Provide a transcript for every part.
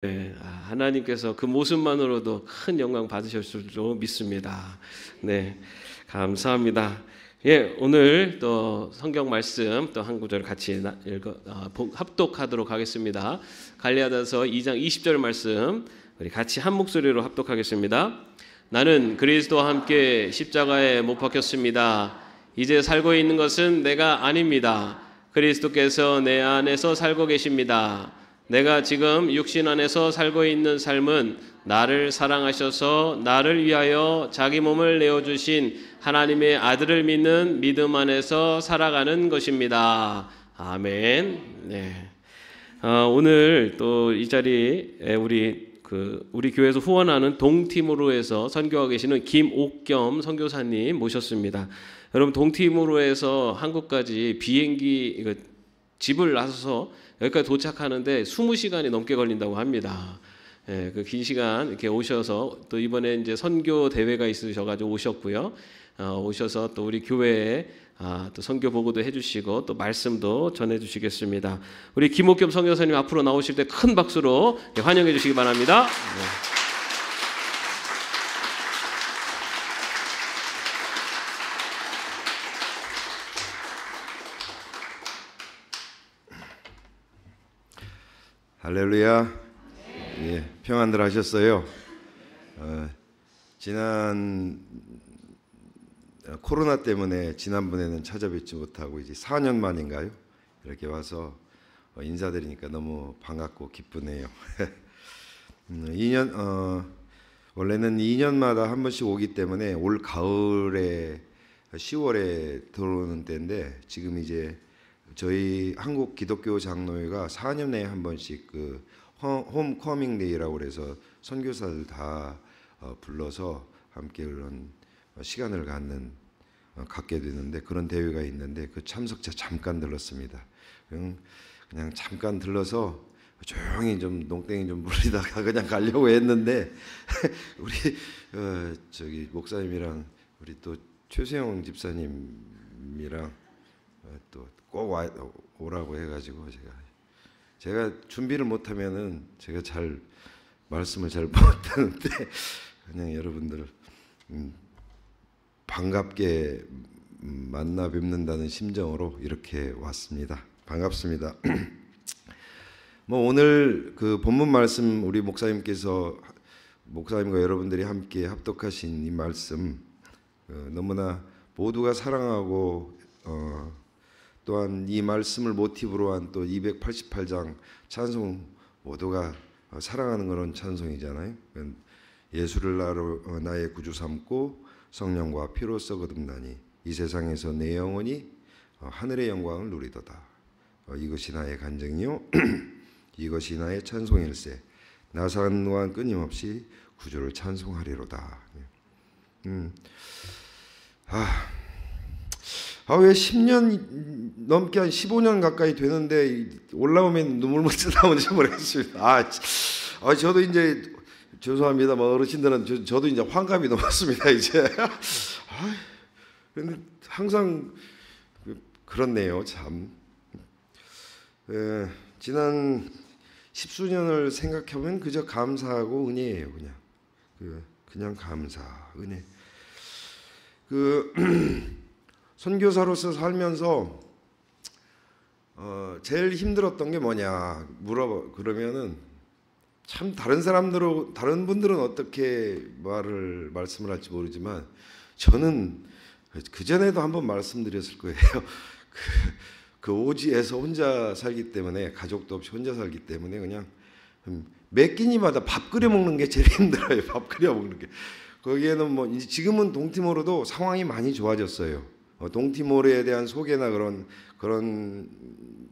네, 하나님께서 그 모습만으로도 큰 영광 받으셨을 줄 믿습니다. 네, 감사합니다. 예, 오늘 또 성경 말씀 또 한 구절 같이 합독하도록 하겠습니다. 갈라디아서 2장 20절 말씀 우리 같이 한 목소리로 합독하겠습니다. 나는 그리스도와 함께 십자가에 못 박혔습니다. 이제 살고 있는 것은 내가 아닙니다. 그리스도께서 내 안에서 살고 계십니다. 내가 지금 육신 안에서 살고 있는 삶은 나를 사랑하셔서 나를 위하여 자기 몸을 내어주신 하나님의 아들을 믿는 믿음 안에서 살아가는 것입니다. 아멘. 네. 오늘 또 이 자리에 우리 교회에서 후원하는 동티모르에서 선교하고 계시는 김옥겸 선교사님 모셨습니다. 여러분, 동티모르에서 한국까지 비행기 집을 나서서 여기까지 도착하는데 20시간이 넘게 걸린다고 합니다. 예, 그 긴 시간 이렇게 오셔서 또 이번에 이제 선교 대회가 있으셔가지고 오셨고요. 오셔서 또 우리 교회에 또 선교 보고도 해주시고 또 말씀도 전해주시겠습니다. 우리 김옥겸 선교사님 앞으로 나오실 때 큰 박수로 환영해 주시기 바랍니다. 네. 할렐루야. 예, 평안들 하셨어요? 지난 코로나 때문에 지난번에는 찾아뵙지 못하고 이제 4년 만인가요? 이렇게 와서 인사드리니까 너무 반갑고 기쁘네요. 2년 원래는 2년마다 한 번씩 오기 때문에 올 가을에 10월에 들어오는 때인데 지금 이제 저희 한국 기독교 장로회가 4년에 한 번씩 그 홈커밍 데이라고 그래서 선교사들 다 불러서 함께 그런 시간을 갖게 되는데 그런 대회가 있는데 그 참석자 잠깐 들렀습니다. 그냥 잠깐 들러서 조용히 좀 농땡이 좀 부리다가 그냥 가려고 했는데 우리 저기 목사님이랑 우리 또 최수영 집사님이랑 또 꼭 오라고 해가지고 제가 준비를 못하면은 제가 잘 말씀을 잘 못하는데 그냥 여러분들 반갑게 만나 뵙는다는 심정으로 이렇게 왔습니다. 반갑습니다. 뭐 오늘 그 본문 말씀 우리 목사님과 여러분들이 함께 합독하신 이 말씀 너무나 모두가 사랑하고 또한 이 말씀을 모티브로 한 또 288장 찬송 모두가 사랑하는 그런 찬송이잖아요. 예수를 나의 구주 삼고 성령과 피로써 거듭나니 이 세상에서 내 영혼이 하늘의 영광을 누리도다. 이것이 나의 간증이요 이것이 나의 찬송일세. 나 산 동안 끊임없이 구주를 찬송하리로다. 왜 10년 넘게 한 15년 가까이 되는데 올라오면 눈물 묻듯 나오는지 모르겠습니다. 저도 이제 죄송합니다. 뭐 어르신들은 저도 이제 환갑이 넘었습니다. 이제. 근데 항상 그렇네요. 참. 지난 10수년을 생각하면 그저 감사하고 은혜예요. 그냥 감사, 은혜. 선교사로서 살면서 제일 힘들었던 게 뭐냐 그러면은 참 다른 분들은 어떻게 말씀을 할지 모르지만 저는 그 전에도 한번 말씀드렸을 거예요. 그 오지에서 혼자 살기 때문에 가족도 없이 혼자 살기 때문에 그냥 매 끼니마다 밥 끓여 먹는 게 제일 힘들어요. 밥 끓여 먹는 게. 거기에는 뭐 지금은 동티모르도 상황이 많이 좋아졌어요. 동티모르에 대한 소개나 그런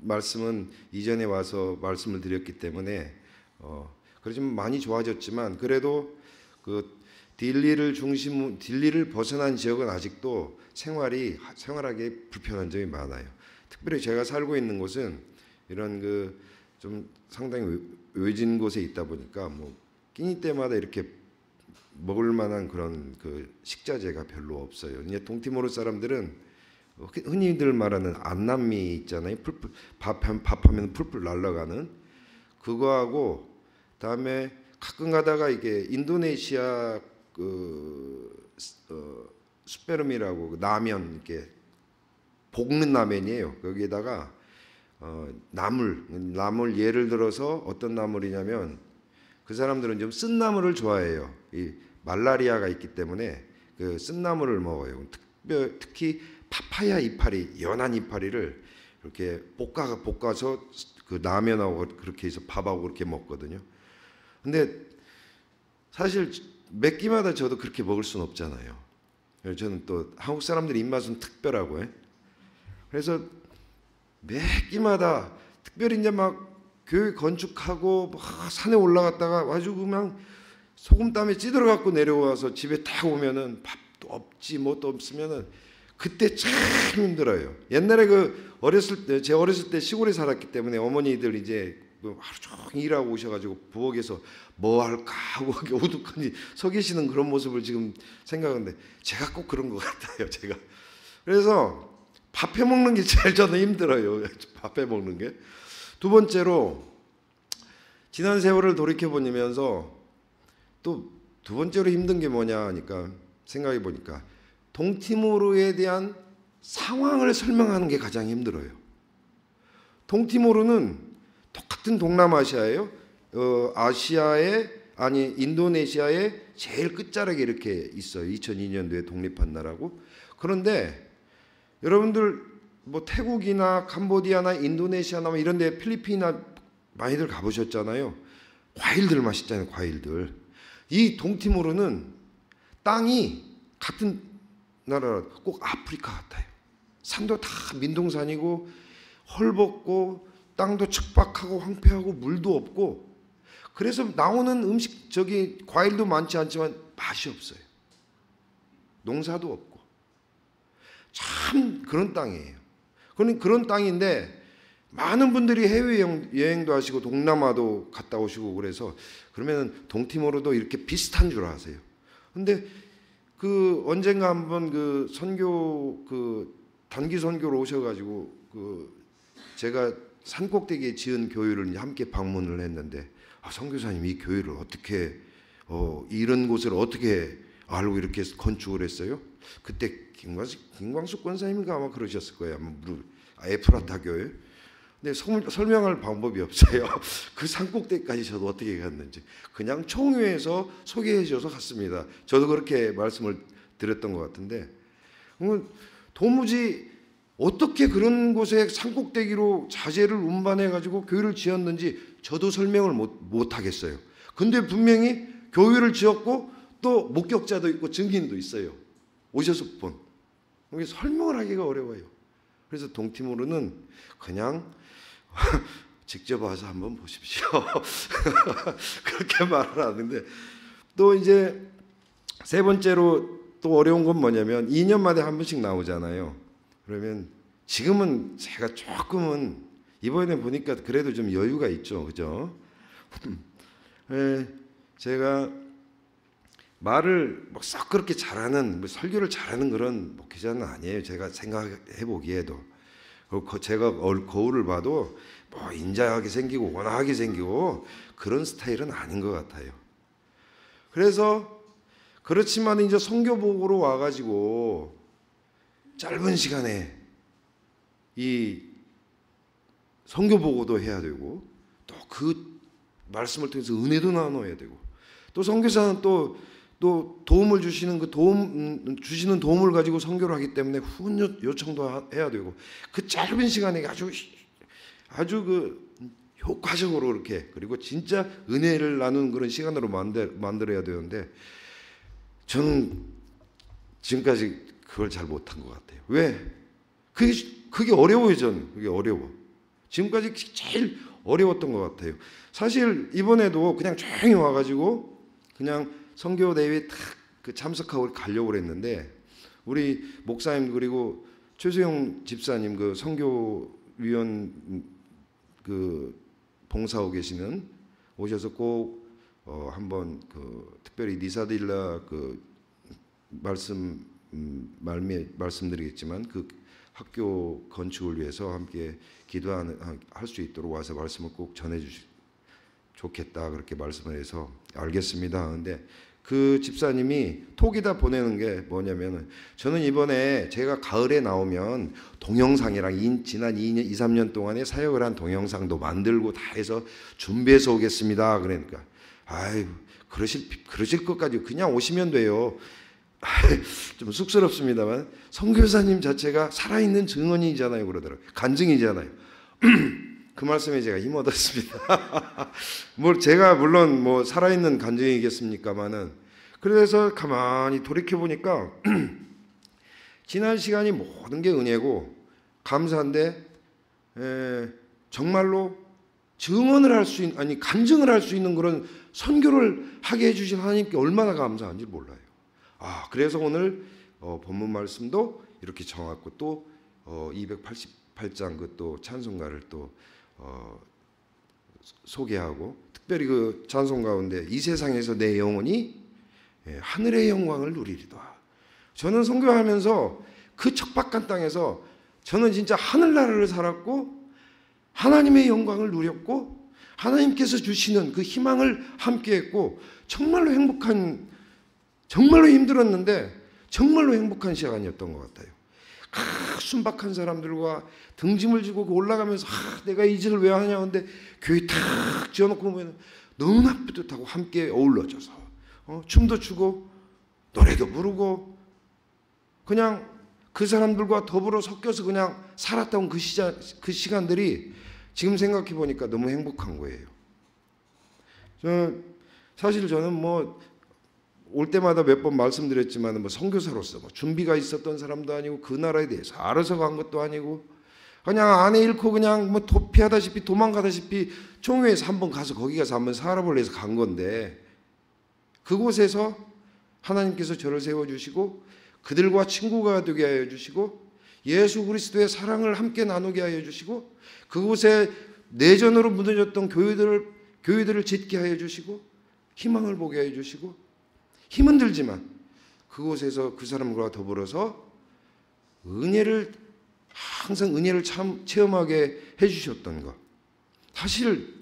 말씀은 이전에 와서 말씀을 드렸기 때문에 그렇지만 많이 좋아졌지만 그래도 그 딜리를 벗어난 지역은 아직도 생활하기 불편한 점이 많아요. 특별히 제가 살고 있는 곳은 이런 좀 상당히 외진 곳에 있다 보니까 뭐 끼니 때마다 이렇게 먹을 만한 그런 식자재가 별로 없어요. 이제 동티모르 사람들은 흔히들 말하는 안남미 있잖아요. 밥하면 풀풀 날아가는 그거하고 다음에 가끔 가다가 이게 인도네시아 스페름이라고 라면 이렇게 볶는 라면이에요. 거기에다가 나물 예를 들어서 어떤 나물이냐면 그 사람들은 좀 쓴 나물을 좋아해요. 이 말라리아가 있기 때문에 그 쓴 나물을 먹어요. 특히 파파야 이파리, 연한 이파리를 이렇게 볶아서 그 라면하고 그렇게 해서 밥하고 그렇게 먹거든요. 근데 사실 몇 끼마다 저도 그렇게 먹을 수는 없잖아요. 저는 또 한국 사람들의 입맛은 특별하고, 그래서 매 끼마다 특별히 이제 막 교회 건축하고 막 산에 올라갔다가 아주 그냥 소금땀에 찌들어갖고 내려와서 집에 딱 오면은 밥도 없지 뭣도 없으면은 그때 참 힘들어요. 옛날에 제 어렸을 때 시골에 살았기 때문에 어머니들 이제 하루 종일 일하고 오셔가지고 부엌에서 뭐 할까 하고 오두커니 서 계시는 그런 모습을 지금 생각하는데 제가 꼭 그런 것 같아요. 제가 그래서 밥 해 먹는 게 제일 저는 힘들어요. 밥 해 먹는 게. 두 번째로 지난 세월을 돌이켜 보면서 또 두 번째로 힘든 게 뭐냐 하니까 생각해 보니까 동티모르에 대한 상황을 설명하는 게 가장 힘들어요. 동티모르는 똑같은 동남아시아예요. 인도네시아의 제일 끝자락에 이렇게 있어요. 2002년도에 독립한 나라고. 그런데 여러분들 뭐 태국이나 캄보디아나 인도네시아나 이런 데 필리핀이나 많이들 가보셨잖아요. 과일들 맛있잖아요. 과일들. 이 동티모르는 땅이 같은 나라 꼭 아프리카 같아요. 산도 다 민둥산이고 헐벗고 땅도 척박하고 황폐하고 물도 없고 그래서 나오는 음식 과일도 많지 않지만 맛이 없어요. 농사도 없고 참 그런 땅이에요. 그런 땅인데 많은 분들이 해외여행도 하시고 동남아도 갔다 오시고 그래서 그러면 동티모르도 이렇게 비슷한 줄 아세요. 근데 언젠가 한번 단기 선교로 오셔가지고 제가 산꼭대기에 지은 교회를 함께 방문을 했는데 선교사님 이 교회를 어떻게 이런 곳을 어떻게 알고 이렇게 건축을 했어요? 그때 김광숙 권사님인가 아마 그러셨을 거예요. 에프라타 교회. 근데 설명할 방법이 없어요. 그 산꼭대기까지 저도 어떻게 갔는지 그냥 총회에서 소개해 주셔서 갔습니다. 저도 그렇게 말씀을 드렸던 것 같은데 도무지 어떻게 그런 곳에 산꼭대기로 자재를 운반해 가지고 교회를 지었는지 저도 설명을 못 하겠어요. 근데 분명히 교회를 지었고 또 목격자도 있고 증인도 있어요. 오셔서 본. 설명을 하기가 어려워요. 그래서 동티모르는 그냥 직접 와서 한번 보십시오. 그렇게 말을 하는데 또 이제 세 번째로 또 어려운 건 뭐냐면 2년 만에 한 번씩 나오잖아요. 그러면 지금은 제가 조금은 이번에 보니까 그래도 좀 여유가 있죠. 그죠? 제가 말을 썩 그렇게 잘하는 설교를 잘하는 그런 목회자는 아니에요. 제가 생각해 보기에도 제가 거울을 봐도 인자하게 생기고 온화하게 생기고 그런 스타일은 아닌 것 같아요. 그래서 그렇지만 이제 선교복으로 와가지고 짧은 시간에 이 선교보고도 해야 되고 또 그 말씀을 통해서 은혜도 나눠야 되고 또 선교사는 또 도움을 주시는 주시는 도움을 가지고 선교를 하기 때문에 후원 요청도 해야 되고 그 짧은 시간에 아주 효과적으로 이렇게 그리고 진짜 은혜를 나누는 그런 시간으로 만들어야 되는데 저는 지금까지 그걸 잘 못한 것 같아요. 왜? 그게 어려워요. 저는 그게 어려워. 지금까지 제일 어려웠던 것 같아요. 사실 이번에도 그냥 조용히 와가지고 그냥 선교 대회에 딱 참석하고 가려고 했는데 우리 목사님 그리고 최수영 집사님 선교위원 봉사하고 계시는 오셔서 꼭 한번 특별히 니사딜라 말씀드리겠지만 학교 건축을 위해서 함께 기도할 수 있도록 와서 말씀을 꼭 전해 좋겠다 그렇게 말씀을 해서 알겠습니다. 근데 그 집사님이 톡에다 보내는 게 뭐냐면은 저는 이번에 제가 가을에 나오면 동영상이랑 지난 2년, 2, 3년 동안에 사역을 한 동영상도 만들고 다 해서 준비해서 오겠습니다. 그러니까 아유 그러실 것까지 그냥 오시면 돼요. 좀 쑥스럽습니다만 선교사님 자체가 살아있는 증언이잖아요. 그러더라고요. 간증이잖아요. 그 말씀에 제가 힘 얻었습니다. 제가 물론 뭐 살아있는 간증이겠습니까만은 그래서 가만히 돌이켜 보니까 지난 시간이 모든 게 은혜고 감사한데 정말로 증언을 할 수 있는 아니 간증을 할 수 있는 그런 선교를 하게 해주신 하나님께 얼마나 감사한지 몰라요. 그래서 오늘 본문 말씀도 이렇게 정하고 또 288장 그 또 찬송가를 또 소개하고 특별히 그 찬송 가운데 이 세상에서 내 영혼이 하늘의 영광을 누리리다. 저는 선교하면서 그 척박한 땅에서 저는 진짜 하늘나라를 살았고 하나님의 영광을 누렸고 하나님께서 주시는 그 희망을 함께했고 정말로 정말로 힘들었는데 정말로 행복한 시간이었던 것 같아요. 순박한 사람들과 등짐을 지고 올라가면서 내가 이 짓을 왜 하냐 근데 교회 탁 지어놓고 보면 너무나 뿌듯하고 함께 어울러져서 춤도 추고 노래도 부르고 그냥 그 사람들과 더불어 섞여서 그냥 살았던 그 시간들이 지금 생각해 보니까 너무 행복한 거예요. 사실 저는 뭐 올 때마다 몇 번 말씀드렸지만 뭐 선교사로서 뭐 준비가 있었던 사람도 아니고 그 나라에 대해서 알아서 간 것도 아니고 그냥 아내 잃고 그냥 뭐 도피하다시피 도망가다시피 총회에서 한번 가서 거기 가서 한번 살아보려 해서 간 건데 그곳에서 하나님께서 저를 세워주시고 그들과 친구가 되게 하여 주시고 예수 그리스도의 사랑을 함께 나누게 하여 주시고 그곳에 내전으로 무너졌던 교회들을 짓게 하여 주시고 희망을 보게 하여 주시고 힘은 들지만 그곳에서 그 사람과 더불어서 항상 은혜를 체험하게 해주셨던 것. 사실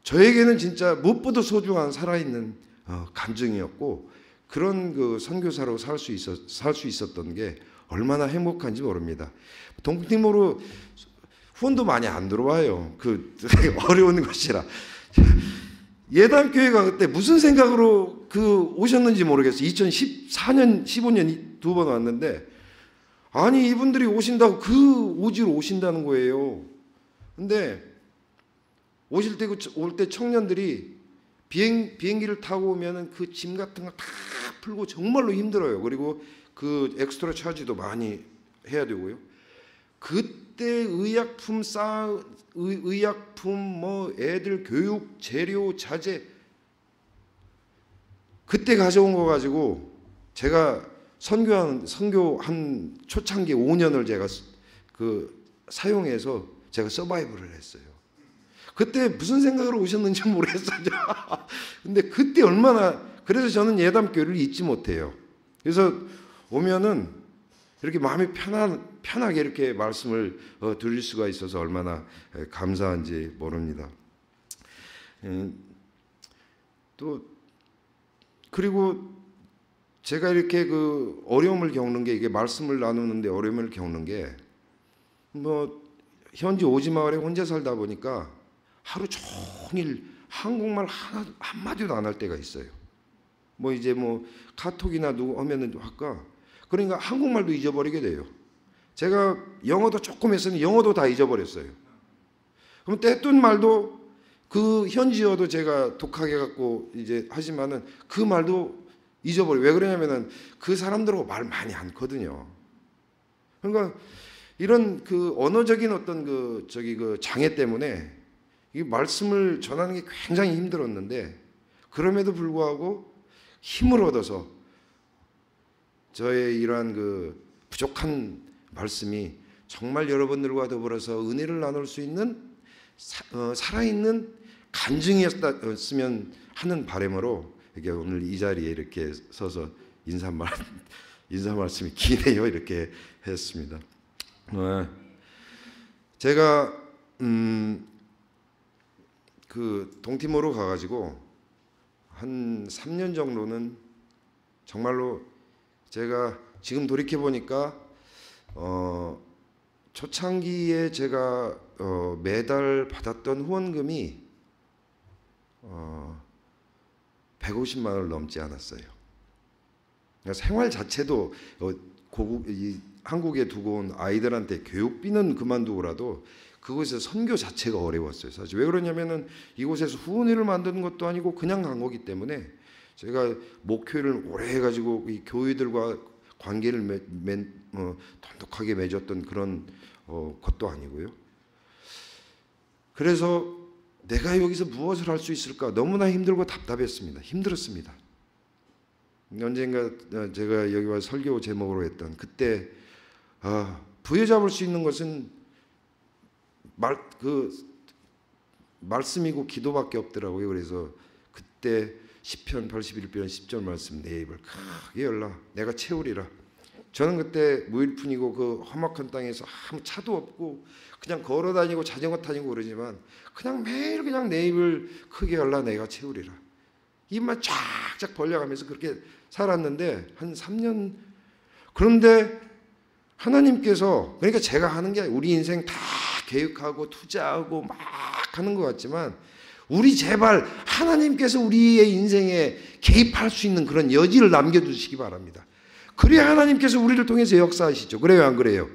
저에게는 진짜 무엇보다 소중한 살아있는 간증이었고 그런 그 선교사로 살 수 있었던 게 얼마나 행복한지 모릅니다. 동티모르 후원도 많이 안 들어와요. 그 어려운 것이라. 예담교회가 그때 무슨 생각으로 오셨는지 모르겠어요. 2014년, 15년 2번 왔는데 아니 이분들이 오신다고 그 오지로 오신다는 거예요. 근데 오실 때 올 때 청년들이 비행기를 타고 오면은 그 짐 같은 거 다 풀고 정말로 힘들어요. 그리고 그 엑스트라 차지도 많이 해야 되고요. 그때 의약품 뭐 애들 교육 재료 자재 그때 가져온 거 가지고 제가 선교한 초창기 5년을 제가 사용해서 제가 서바이벌을 했어요. 그때 무슨 생각으로 오셨는지 모르겠어요. 근데 그때 그래서 저는 예담교회를 잊지 못해요. 그래서 오면은 이렇게 마음이 편하게 이렇게 말씀을 드릴 수가 있어서 얼마나 감사한지 모릅니다. 또 그리고 제가 이렇게 그 어려움을 겪는 게 이게 말씀을 나누는데 어려움을 겪는 게 뭐 현지 오지마을에 혼자 살다 보니까 하루 종일 한국말 한마디도 안 할 때가 있어요. 뭐 이제 뭐 카톡이나 누구 하면은 할까? 그러니까 한국말도 잊어버리게 돼요. 제가 영어도 조금 했으니 영어도 다 잊어버렸어요. 그럼 때뜬 말도 그 현지어도 제가 독하게 갖고 이제 하지만은 그 말도 잊어버려요. 왜 그러냐면은 그 사람들하고 말 많이 않거든요. 그러니까 이런 그 언어적인 어떤 그 장애 때문에 이 말씀을 전하는 게 굉장히 힘들었는데 그럼에도 불구하고 힘을 얻어서 저의 이러한 그 부족한 말씀이 정말 여러분들과 더불어서 은혜를 나눌 수 있는 살아있는 간증이었으면 하는 바람으로 이렇게 오늘 이 자리에 이렇게 서서 인사 말씀이 기네요. 이렇게 했습니다. 제가 그 동티모르 가가지고 한 3년 정도는 정말로 제가 지금 돌이켜 보니까 초창기에 제가 매달 받았던 후원금이 150만 원을 넘지 않았어요. 그러니까 생활 자체도 한국에 두고 온 아이들한테 교육비는 그만두고라도 그곳에서 선교 자체가 어려웠어요. 사실 왜 그러냐면은 이곳에서 후원회를 만드는 것도 아니고 그냥 간 거기 때문에 제가 목회를 오래 해가지고 이 교회들과 관계를 돈독하게 맺었던 그런 것도 아니고요. 그래서 내가 여기서 무엇을 할 수 있을까 너무나 힘들고 답답했습니다. 힘들었습니다. 언젠가 제가 여기 와서 설교 제목으로 했던 그때 부여잡을 수 있는 것은 말씀이고 기도밖에 없더라고요. 그래서 그때 시편 81편 10절 말씀 내 입을 크게 열라 내가 채우리라. 저는 그때 무일푼이고 그 험악한 땅에서 아무 차도 없고 그냥 걸어다니고 자전거 타니고 그러지만 그냥 매일 그냥 내 입을 크게 열라 내가 채우리라. 입만 쫙쫙 벌려가면서 그렇게 살았는데 한 3년. 그런데 하나님께서 그러니까 제가 하는 게 우리 인생 다 계획하고 투자하고 막 하는 것 같지만 우리 제발 하나님께서 우리의 인생에 개입할 수 있는 그런 여지를 남겨두시기 바랍니다. 그래야 하나님께서 우리를 통해서 역사하시죠. 그래요 안 그래요?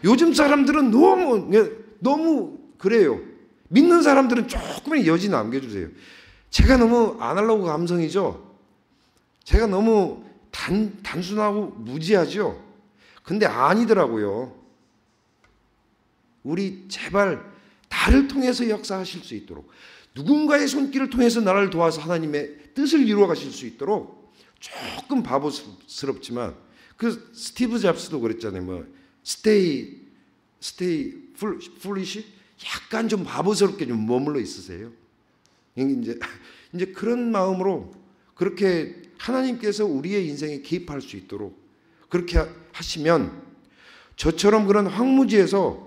요즘 사람들은 너무 그래요. 믿는 사람들은 조금의 여지 남겨주세요. 제가 너무 아날로그 감성이죠. 제가 너무 단순하고 무지하죠. 근데 아니더라고요. 우리 제발 나를 통해서 역사하실 수 있도록 누군가의 손길을 통해서 나를 도와서 하나님의 뜻을 이루어 가실 수 있도록 조금 바보스럽지만 그 스티브 잡스도 그랬잖아요. stay foolish 약간 좀 바보스럽게 좀 머물러 있으세요. 이제 그런 마음으로 그렇게 하나님께서 우리의 인생에 개입할 수 있도록 그렇게 하시면 저처럼 그런 황무지에서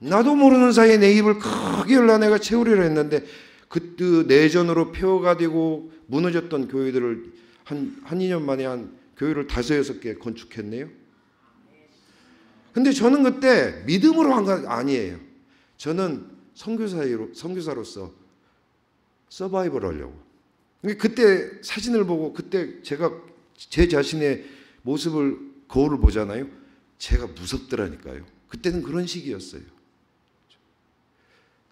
나도 모르는 사이에 내 입을 크게 열라 내가 채우리라 했는데 그 내전으로 폐허가 되고 무너졌던 교회들을 한 2년 만에 한 교회를 5-6개 건축했네요. 근데 저는 그때 믿음으로 한 거 아니에요. 저는 선교사로서 서바이벌 하려고. 그때 사진을 보고 그때 제가 제 자신의 모습을 거울을 보잖아요. 제가 무섭더라니까요. 그때는 그런 시기였어요.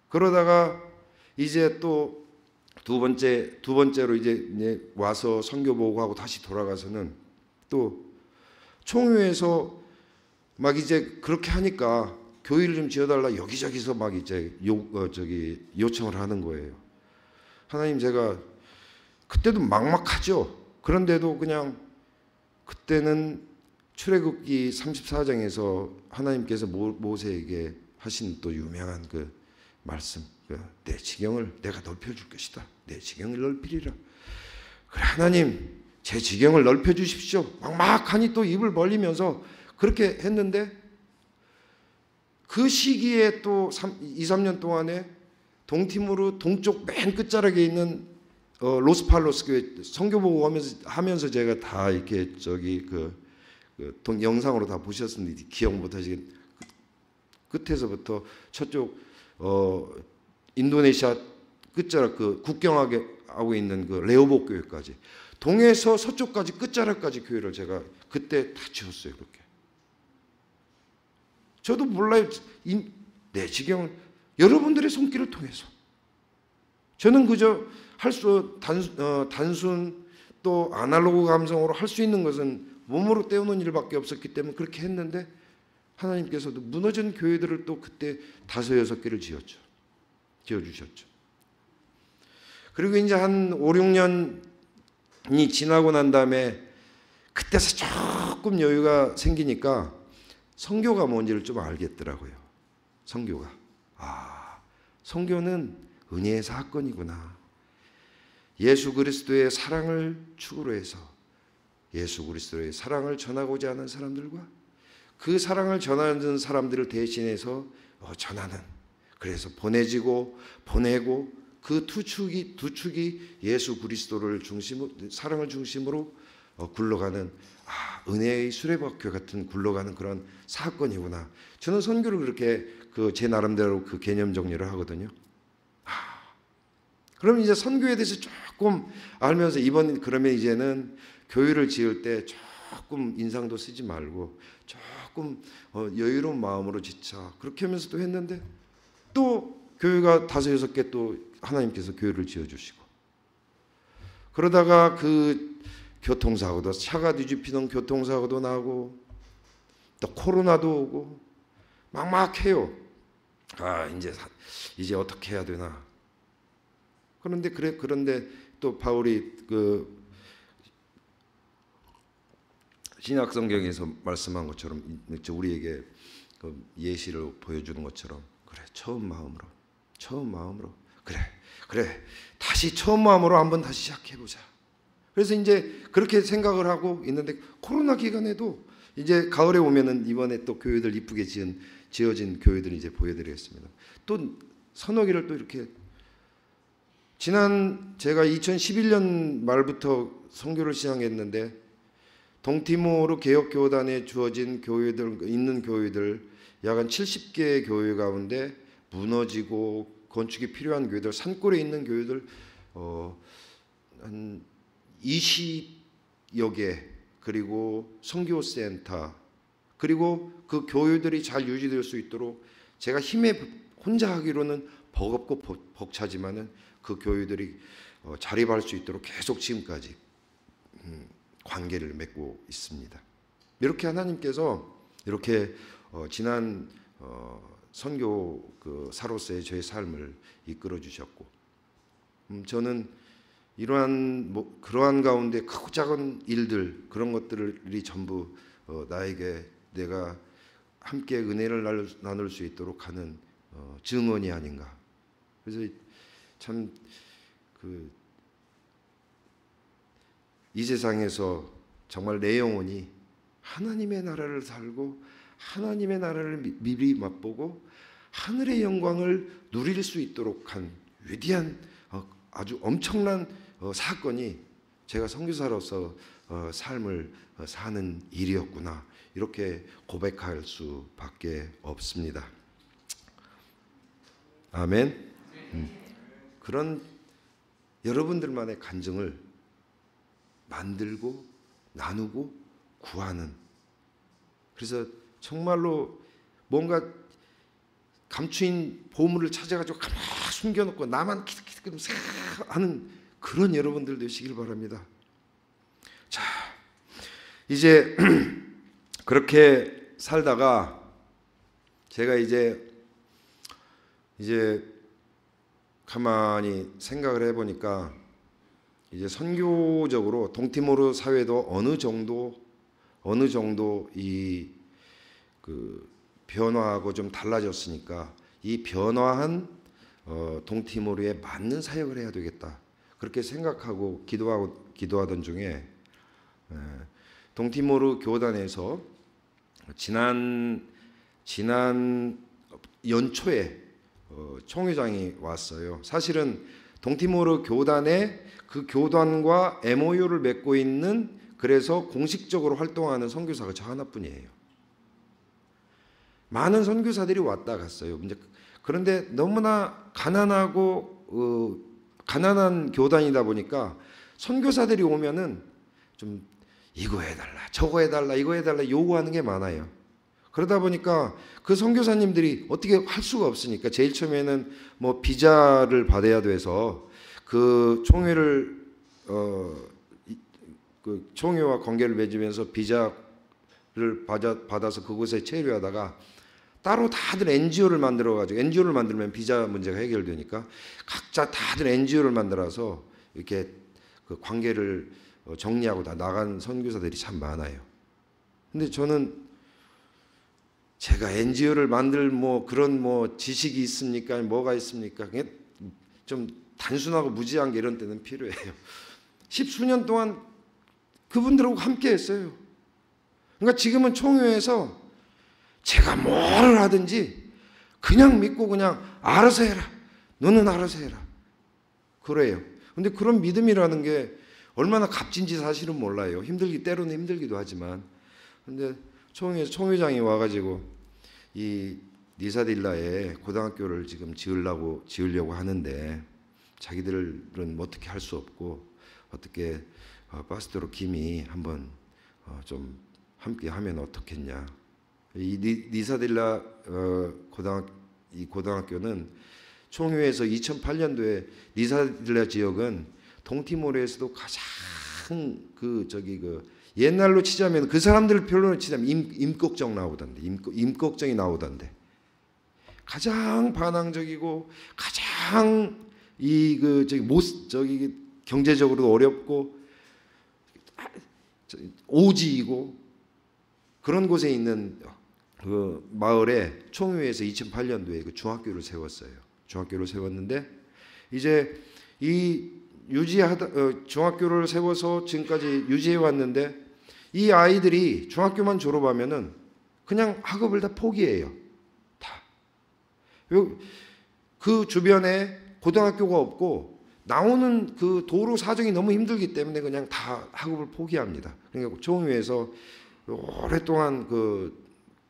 그러다가 이제 또 두 번째로 이제 와서 선교 보고 하고 다시 돌아가서는 또 총회에서 막 이제 그렇게 하니까 교회를 좀 지어달라 여기저기서 막 이제 요청을 하는 거예요. 하나님 제가 그때도 막막하죠. 그런데도 그냥 그때는 출애굽기 34장에서 하나님께서 모세에게 하신 또 유명한 그 말씀, 내 지경을 내가 넓혀줄 것이다. 내 지경을 넓히리라. 그래 하나님 제 지경을 넓혀주십시오. 막막하니 또 입을 벌리면서 그렇게 했는데 그 시기에 또 2-3년 동안에 동티모르 동쪽 맨 끝자락에 있는 로스팔로스 교회 선교보고 하면서 제가 다 이렇게 영상으로 다 보셨는데 기억 못하시겠 끝에서부터 저쪽 인도네시아 끝자락 그 국경하게 하고 있는 그 레오복 교회까지 동에서 서쪽까지 끝자락까지 교회를 제가 그때 다 지었어요. 그렇게 저도 몰라요. 내 지경을 여러분들의 손길을 통해서 저는 그저 단순 또 아날로그 감성으로 할 수 있는 것은 몸으로 때우는 일밖에 없었기 때문에 그렇게 했는데 하나님께서도 무너진 교회들을 또 그때 5-6개를 지어주셨죠. 그리고 이제 한 5-6년이 지나고 난 다음에 그때서 조금 여유가 생기니까 선교가 뭔지를 좀 알겠더라고요. 선교가. 선교는 은혜의 사건이구나. 예수 그리스도의 사랑을 축으로 해서 예수 그리스도의 사랑을 전하고자 하는 사람들과 그 사랑을 전하는 사람들을 대신해서 전하는 그래서 보내지고 보내고 그 두 축이 예수 그리스도를 중심으로, 사랑을 중심으로 굴러가는 은혜의 수레바퀴 같은 굴러가는 그런 사건이구나. 저는 선교를 그렇게 제 나름대로 그 개념 정리를 하거든요. 그럼 이제 선교에 대해서 조금 알면서 그러면 이제는 교회를 지을 때 조금 인상도 쓰지 말고 조금 여유로운 마음으로 짓자. 그렇게 하면서 또 했는데 또 교회가 5-6개 또 하나님께서 교회를 지어주시고, 그러다가 그 교통사고도, 차가 뒤집히는 교통사고도 나고 또 코로나도 오고 막막해요. 이제 어떻게 해야 되나. 그런데 또 바울이 그 신약 성경에서 말씀한 것처럼 우리에게 그 예시를 보여주는 것처럼, 그래 처음 마음으로 그래 다시 처음 마음으로 한번 다시 시작해보자. 그래서 이제 그렇게 생각을 하고 있는데, 코로나 기간에도 이제 가을에 오면은 이번에 또 교회들 이쁘게 지어진 교회들 이제 보여드리겠습니다. 또 서너 개를 또 이렇게, 제가 2011년 말부터 선교를 시작했는데 동티모르 개혁교단에 주어진 있는 교회들 약 한 70개 교회 가운데 무너지고 건축이 필요한 교회들, 산골에 있는 교회들 한 20여 개, 그리고 선교센터, 그리고 그 교회들이 잘 유지될 수 있도록 제가 혼자 하기로는 버겁고 벅차지만은 그 교회들이 자립할 수 있도록 계속 지금까지 관계를 맺고 있습니다. 이렇게 하나님께서 이렇게 지난 선교 사로서의 저의 삶을 이끌어 주셨고, 저는 그러한 가운데 크고 작은 일들, 그런 것들이 전부 나에게 내가 함께 은혜를 나눌 수 있도록 하는 증언이 아닌가. 그래서 참 이 세상에서 정말 내 영혼이 하나님의 나라를 살고 하나님의 나라를 미리 맛보고 하늘의 영광을 누릴 수 있도록 한 위대한 아주 엄청난 사건이 제가 선교사로서 삶을 사는 일이었구나, 이렇게 고백할 수밖에 없습니다. 아멘. 그런 여러분들만의 간증을 만들고 나누고 구하는, 그래서 정말로 뭔가 감추인 보물을 찾아가지고 가만히 숨겨놓고 나만 키득키득 하는 그런 여러분들 되시길 바랍니다. 자, 이제 그렇게 살다가 제가 이제 가만히 생각을 해보니까 이제 선교적으로 동티모르 사회도 어느 정도 이 변화하고 좀 달라졌으니까 이 변화한 동티모르에 맞는 사역을 해야 되겠다, 그렇게 생각하고 기도하던 중에 동티모르 교단에서 지난 연초에 총회장이 왔어요. 사실은 동티모르 교단에 그 교단과 MOU를 맺고 있는, 그래서 공식적으로 활동하는 선교사가 저 하나뿐이에요. 많은 선교사들이 왔다 갔어요. 그런데 너무나 가난한 교단이다 보니까 선교사들이 오면은 좀 이거 해달라, 저거 해달라, 이거 해달라 요구하는 게 많아요. 그러다 보니까 그 선교사님들이 어떻게 할 수가 없으니까 제일 처음에는 뭐 비자를 받아야 돼서 그 총회를 그 총회와 관계를 맺으면서 비자를 받아서 그곳에 체류하다가 따로 다들 NGO를 만들어가지고, NGO를 만들면 비자 문제가 해결되니까 각자 다들 NGO를 만들어서 이렇게 그 관계를 정리하고 다 나간 선교사들이 참 많아요. 근데 저는 제가 NGO를 만들 그런 지식이 있습니까? 뭐가 있습니까? 그냥 좀 단순하고 무지한 게 이런 때는 필요해요. 10수년 동안 그분들하고 함께 했어요. 그러니까 지금은 총회에서 제가 뭘 하든지 그냥 믿고 그냥 알아서 해라. 너는 알아서 해라. 그래요. 근데 그런 믿음이라는 게 얼마나 값진지 사실은 몰라요. 때로는 힘들기도 하지만. 근데 총회장이 와가지고 이 니사딜라에 고등학교를 지금 지으려고 하는데 자기들은 어떻게 할 수 없고 어떻게 파스토로 김이 한번 좀 함께 하면 어떻겠냐. 이 니사딜라 이 고등학교는 총회에서 2008년도에 니사딜라 지역은 동티모르에서도 가장 옛날로 치자면 그 사람들 표현으로 치자면 임꺽정 나오던데 임꺽정이 나오던데 가장 반항적이고 가장 경제적으로 어렵고 오지이고 그런 곳에 있는 그 마을에 총회에서 2008년도에 그 중학교를 세웠어요. 중학교를 세웠는데 이제 이 중학교를 세워서 지금까지 유지해 왔는데 이 아이들이 중학교만 졸업하면은 그냥 학업을 다 포기해요. 다. 그 주변에 고등학교가 없고 나오는 그 도로 사정이 너무 힘들기 때문에 그냥 다 학업을 포기합니다. 그러니까 총회에서 오랫동안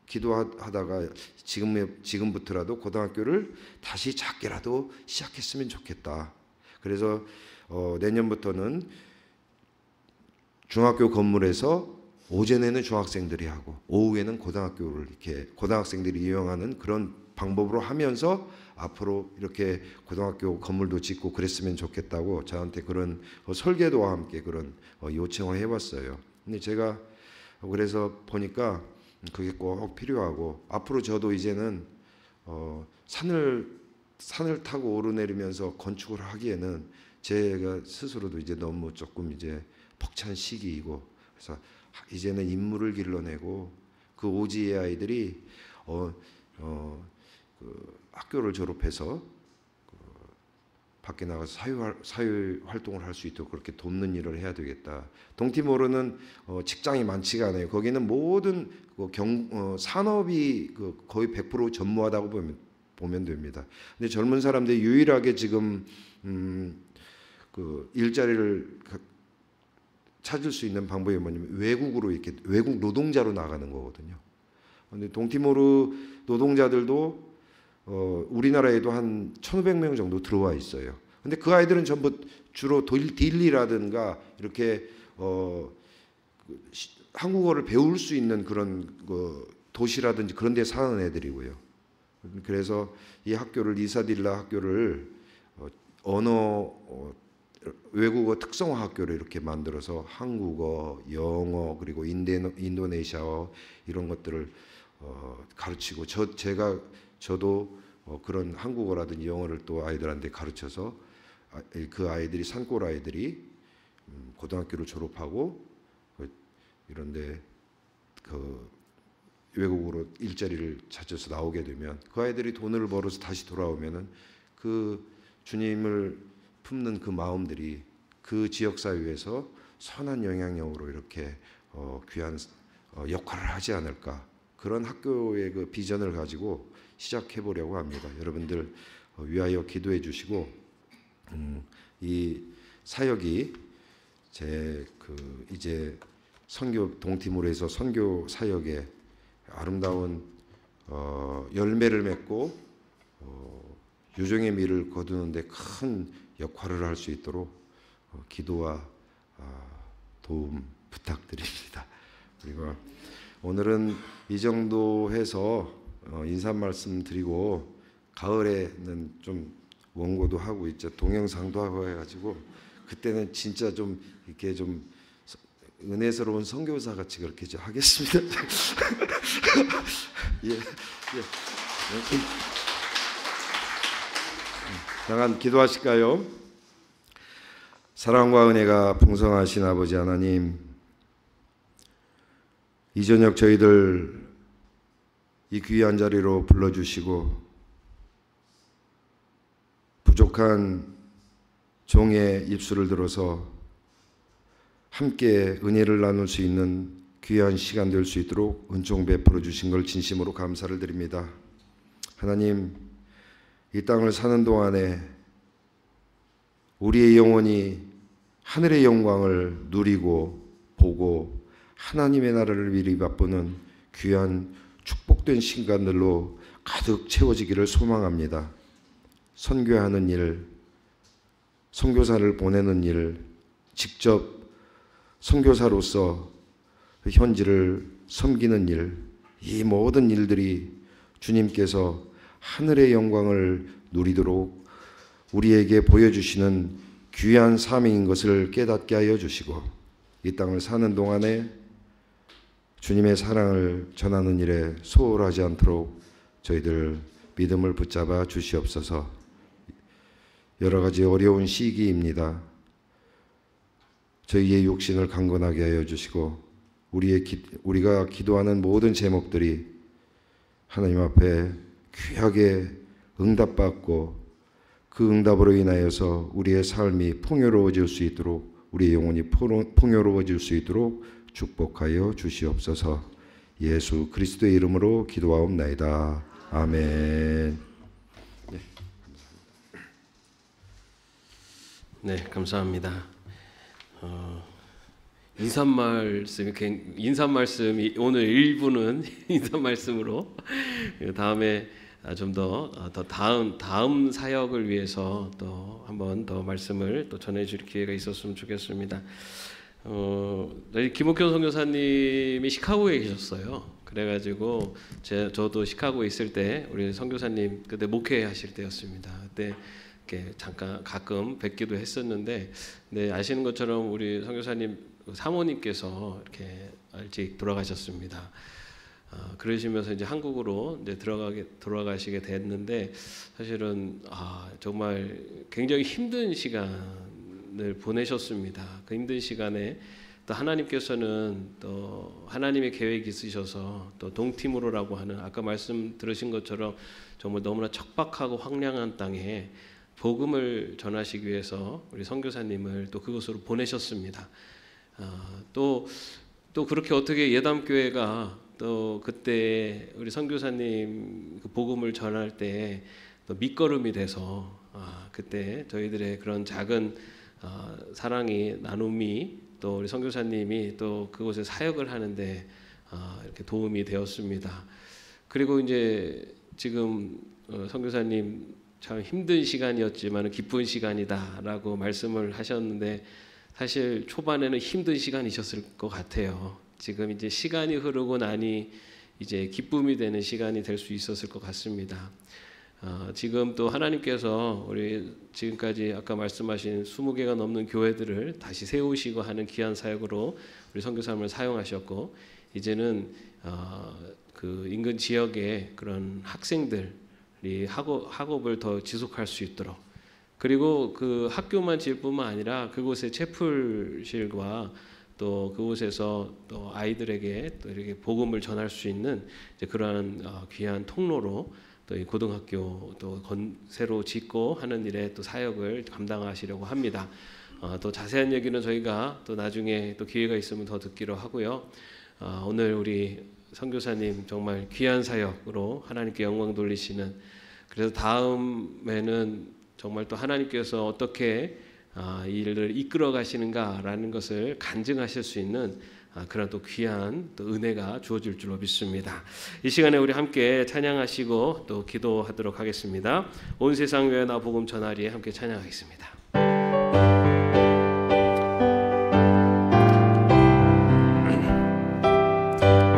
기도하다가 지금부터라도 고등학교를 다시 작게라도 시작했으면 좋겠다. 그래서 내년부터는 중학교 건물에서 오전에는 중학생들이 하고 오후에는 고등학교를 이렇게 고등학생들이 이용하는 그런 방법으로 하면서 앞으로 이렇게 고등학교 건물도 짓고 그랬으면 좋겠다고 저한테 그런 설계도와 함께 그런 요청을 해봤어요. 근데 제가 그래서 보니까 그게 꼭 필요하고 앞으로 저도 이제는 산을 타고 오르내리면서 건축을 하기에는 제가 스스로도 이제 너무 조금 이제 벅찬 시기이고 그래서 이제는 인물을 길러내고 그 오지의 아이들이 학교를 졸업해서 밖에 나가서 사회 활동을 할 수 있도록 그렇게 돕는 일을 해야 되겠다. 동티모르는 직장이 많지가 않아요. 거기는 모든 산업이 거의 100% 전무하다고 보면 됩니다. 근데 젊은 사람들이 유일하게 지금 일자리를 찾을 수 있는 방법이 뭐냐면 외국 노동자로 나가는 거거든요. 근데 동티모르 노동자들도 우리나라에도 한 1,500명 정도 들어와 있어요. 근데 그 아이들은 전부 주로 딜리라든가 이렇게 한국어를 배울 수 있는 그런 도시라든지 그런 데 사는 애들이고요. 그래서 이 학교를 니사딜라 학교를 외국어 특성화 학교를 이렇게 만들어서 한국어, 영어 그리고 인도네시아어 이런 것들을 가르치고 저도 그런 한국어라든지 영어를 또 아이들한테 가르쳐서 그 아이들이 산골 아이들이 고등학교를 졸업하고 이런데 외국으로 일자리를 찾아서 나오게 되면 그 아이들이 돈을 벌어서 다시 돌아오면은 그 주님을 품는 그 마음들이 그 지역 사회에서 선한 영향력으로 이렇게 귀한 역할을 하지 않을까. 그런 학교의 그 비전을 가지고 시작해 보려고 합니다. 여러분들 위하여 기도해 주시고 이 사역이 이제 동티모르에서 선교 사역에 아름다운 열매를 맺고 유종의 미를 거두는데 큰 역할을 할 수 있도록 기도와 도움 부탁드립니다. 그리고 오늘은 이 정도 해서 인사 말씀 드리고 가을에는 좀 원고도 하고 있죠. 동영상도 하고 해가지고 그때는 진짜 좀 이렇게 좀 은혜스러운 선교사 같이 그렇게 좀 하겠습니다. 예. 잠깐 기도하실까요? 사랑과 은혜가 풍성하신 아버지 하나님, 이 저녁 저희들 이 귀한 자리로 불러주시고 부족한 종의 입술을 들어서 함께 은혜를 나눌 수 있는 귀한 시간 될 수 있도록 은총 베풀어 주신 걸 진심으로 감사를 드립니다. 하나님, 이 땅을 사는 동안에 우리의 영혼이 하늘의 영광을 누리고 보고 하나님의 나라를 미리 맛보는 귀한 축복된 시간들로 가득 채워지기를 소망합니다. 선교하는 일, 선교사를 보내는 일, 직접 선교사로서 현지를 섬기는 일, 이 모든 일들이 주님께서 하늘의 영광을 누리도록 우리에게 보여주시는 귀한 사명인 것을 깨닫게 하여 주시고, 이 땅을 사는 동안에 주님의 사랑을 전하는 일에 소홀하지 않도록 저희들 믿음을 붙잡아 주시옵소서. 여러 가지 어려운 시기입니다. 저희의 육신을 강건하게 하여 주시고, 우리가 기도하는 모든 제목들이 하나님 앞에 귀하게 응답받고 그 응답으로 인하여서 우리의 삶이 풍요로워질 수 있도록, 우리의 영혼이 풍요로워질 수 있도록 축복하여 주시옵소서. 예수 그리스도의 이름으로 기도하옵나이다. 아멘. 네, 감사합니다. 인사 말씀이 오늘 일부는 인사 말씀으로, 다음에 좀 더 다음 사역을 위해서 또 한번 더 말씀을 또 전해줄 기회가 있었으면 좋겠습니다. 김옥현 선교사님이 시카고에 계셨어요. 그래가지고 저도 시카고에 있을 때 우리 선교사님 그때 목회하실 때였습니다. 그때 이렇게 잠깐 가끔 뵙기도 했었는데, 네, 아시는 것처럼 우리 선교사님 사모님께서 이렇게 일찍 돌아가셨습니다. 그러시면서 이제 한국으로 이제 돌아가시게 됐는데, 사실은 정말 굉장히 힘든 시간을 보내셨습니다. 그 힘든 시간에 또 하나님께서는 또 하나님의 계획이 있으셔서 또 동티모르라고 하는, 아까 말씀 들으신 것처럼 정말 너무나 척박하고 황량한 땅에 복음을 전하시기 위해서 우리 선교사님을 또 그곳으로 보내셨습니다. 또 그렇게 어떻게 예담교회가 또 그때 우리 선교사님 그 복음을 전할 때 또 밑거름이 돼서 그때 저희들의 그런 작은 사랑이, 나눔이, 또 우리 선교사님이 또 그곳에 사역을 하는데 이렇게 도움이 되었습니다. 그리고 이제 지금 선교사님 참 힘든 시간이었지만 기쁜 시간이다라고 말씀을 하셨는데, 사실 초반에는 힘든 시간이셨을 것 같아요. 지금 이제 시간이 흐르고 나니 이제 기쁨이 되는 시간이 될 수 있었을 것 같습니다. 지금 또 하나님께서 우리 지금까지 아까 말씀하신 20개가 넘는 교회들을 다시 세우시고 하는 귀한 사역으로 우리 선교사님을 사용하셨고, 이제는 그 인근 지역의 그런 학생들이 학업을 더 지속할 수 있도록, 그리고 그 학교만 지을 뿐만 아니라 그곳의 채플실과 또 그곳에서 또 아이들에게 또 이렇게 복음을 전할 수 있는 이제 그러한 귀한 통로로 또 이 고등학교 또 새로 짓고 하는 일에 또 사역을 감당하시려고 합니다. 또 자세한 얘기는 저희가 또 나중에 또 기회가 있으면 더 듣기로 하고요. 오늘 우리 선교사님 정말 귀한 사역으로 하나님께 영광 돌리시는, 그래서 다음에는 정말 또 하나님께서 어떻게 이 일을 이끌어 가시는가라는 것을 간증하실 수 있는 그런 또 귀한 또 은혜가 주어질 줄로 믿습니다. 이 시간에 우리 함께 찬양하시고 또 기도하도록 하겠습니다. 온 세상 위에 나 복음 전하리에 함께 찬양하겠습니다.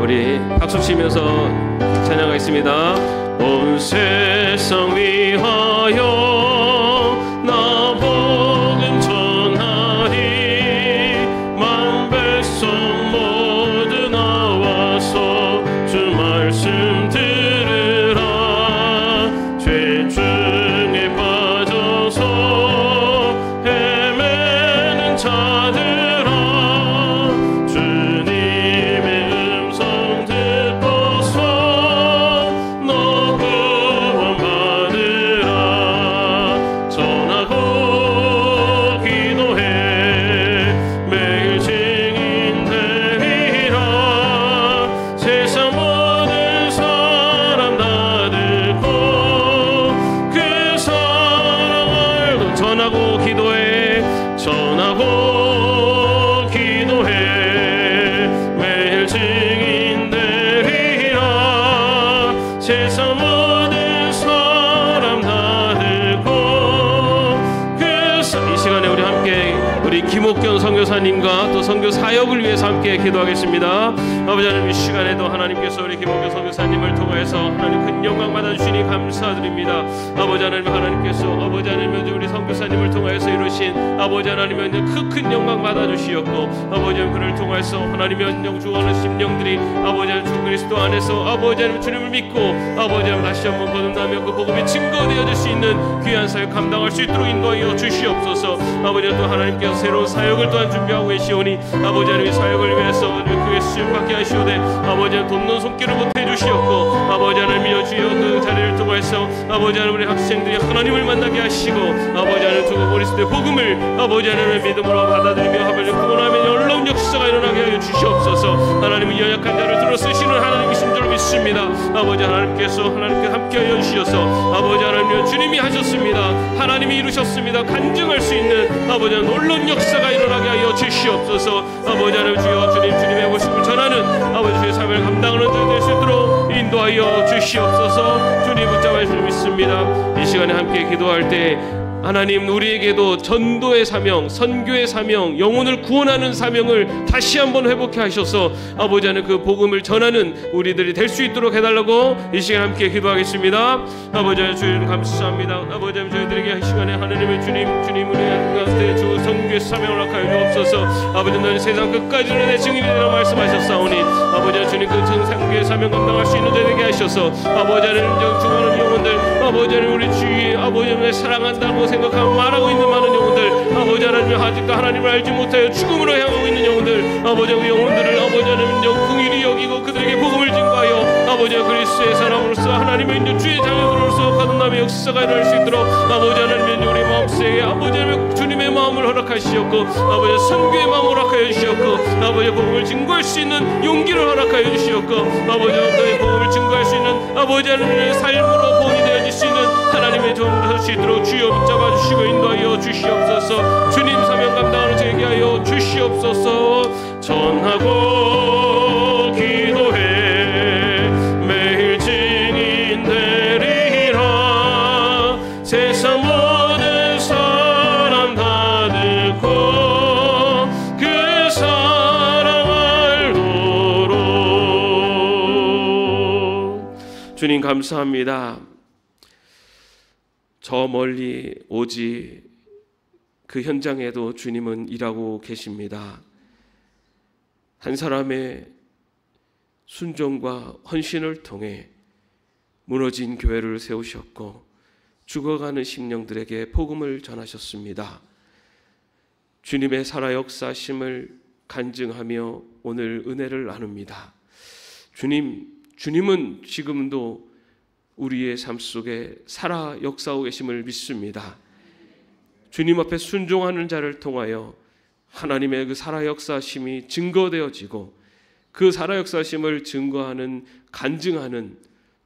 우리 박수 치면서 찬양하겠습니다. 온 세상 위하여 나 복음 전하리, 만 백성 모두 나와서 주 말씀 들으라. 죄 중에 빠져서 헤매는 자들아, 주님의 음성 듣고서 너 구원받으라. 우리 김옥경 선교사님과 또 선교 사역을 위해서 함께 기도하겠습니다. 아버지 하나님, 이 시간에도 하나님께서 우리 김옥경 선교사님을 통해서 하나님 큰 영광 받아주시니 감사드립니다. 아버지 하나님, 하나님께서 아버지 하나님 우리 선교사님을 통해서 이루신 아버지 하나님의 큰 영광 받아주시었고, 아버지 하나님 그를 통해서 하나님의 영주하는 심령들이 아버지 하나님 주 그리스도 안에서 아버지 하나님 주님을 믿고 아버지 하나님 다시 한번 거듭나며 그 복음이 증거되어질 수 있는 귀한 사역 감당할 수 있도록 인도하여 주시옵소서. 아버지 또 하나님께서 새로운 사역을 또한 준비하고 계시오니 아버지 하나님 사역을 위해서 크게 수용받게 하시오되 아버지 하나님 돕는 손길을 못해 주시옵고, 아버지 하나님이여 주여 그 자리를 통해서 아버지 하나님 우리 학생들이 하나님을 만나게 하시고, 아버지 하나님 두 그리스도의 복음을 아버지 하나님의 믿음으로 받아들이며 하나님 구원하며 놀라운 역사가 일어나게 하여 주시옵소서. 하나님은 연약한 자를 들어 쓰시는 하나님이신 줄 믿습니다. 아버지 하나님께서 하나님께 함께하여 주셔서 아버지 하나님 주님이 하셨습니다. 하나님이 이루셨습니다. 간증할 수 있는 아버지 하나님 놀라운 역사가 일어나게 하여 주시옵소서. 아버지 하나님 주여 주님의 모습을 전하는 아버지 주의 삶을 감당하는 자 될 수 있도록 인도하여 주시옵소서. 주님 붙잡아 주실 믿습니다. 이 시간에 함께 기도할 때 하나님 우리에게도 전도의 사명, 선교의 사명, 영혼을 구원하는 사명을 다시 한번 회복해 하셔서 아버지 하나님 그 복음을 전하는 우리들이 될 수 있도록 해달라고 이 시간 함께 기도하겠습니다. 아버지 하나님 주님 감사합니다. 아버지 하나님 저희들에게 이 시간에 하나님의 주님 우리 가운데 주 선교의 사명을 허락하여 주옵소서. 아버지 너는 세상 끝까지 내 증인이 되라 말씀하셨사오니 아버지 하나님 주님 그 선교의 사명 감당할 수 있는 자에게 하셔서 아버지 하나님 죽어가는 영혼들 아버지 하나님 우리 주위 아버지 하나님 사랑한다고 생각하고 말하고 있는 많은 영혼들 아버지 하나님 아직도 하나님을 알지 못하여 죽음으로 향하고 있는 영혼들 아버지 그 영혼들을 아버지 하나님 긍휼히 여기고 그들에게 복음을 증거하여 아버지 그리스도의 사람으로서 하나님의 주의 자녀들로서 거듭남의 역사가 일어날 수 있도록 아버지 하나님 우리 마음속에 아버지 하나님 주님의 마음을 허락하시었고 아버지 선교의 마음을 허락하여 주시었고 아버지 복음을 증거할 수 있는 용기를 허락하여 주시었고 아버지 그의 복음을 증거할 수 있는 아버지 하나님의 삶으로 본이 되어질 수 있는 하나님의 종으로 설 수 있도록 주여 붙잡아 주시고 인도하여 주시옵소서. 주님 사명 감당하는 저에게 하여 주시옵소서. 전하고 기도해 매일 증인 되리라. 세상 모든 사람 다 듣고 그 사랑 알도록. 주님 감사합니다. 저 멀리 오지 그 현장에도 주님은 일하고 계십니다. 한 사람의 순종과 헌신을 통해 무너진 교회를 세우셨고 죽어가는 심령들에게 복음을 전하셨습니다. 주님의 살아 역사심을 간증하며 오늘 은혜를 나눕니다. 주님은 지금도 우리의 삶 속에 살아 역사하고 계심을 믿습니다. 주님 앞에 순종하는 자를 통하여 하나님의 그 살아 역사심이 증거되어지고 그 살아 역사심을 증거하는 간증하는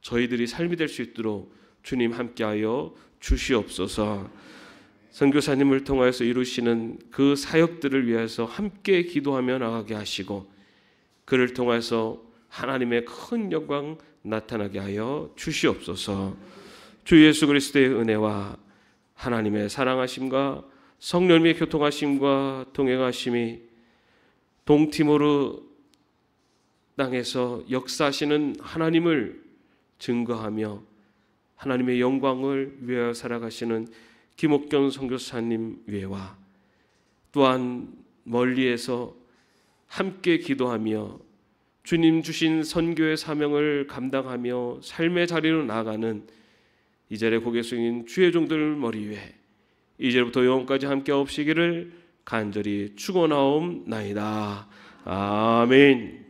저희들이 삶이 될 수 있도록 주님 함께하여 주시옵소서. 선교사님을 통하여서 이루시는 그 사역들을 위해서 함께 기도하며 나가게 하시고 그를 통해서 하나님의 큰 영광 나타나게 하여 주시옵소서. 주 예수 그리스도의 은혜와 하나님의 사랑하심과 성령님의 교통하심과 동행하심이 동티모르 땅에서 역사하시는 하나님을 증거하며 하나님의 영광을 위하여 살아가시는 김옥경 선교사님 외와 또한 멀리에서 함께 기도하며 주님 주신 선교의 사명을 감당하며 삶의 자리로 나아가는 이 자리에 고개 숙인 주의 종들 머리 위에 이제부터 영원까지 함께 없으시기를 간절히 축원하옵나이다. 아멘.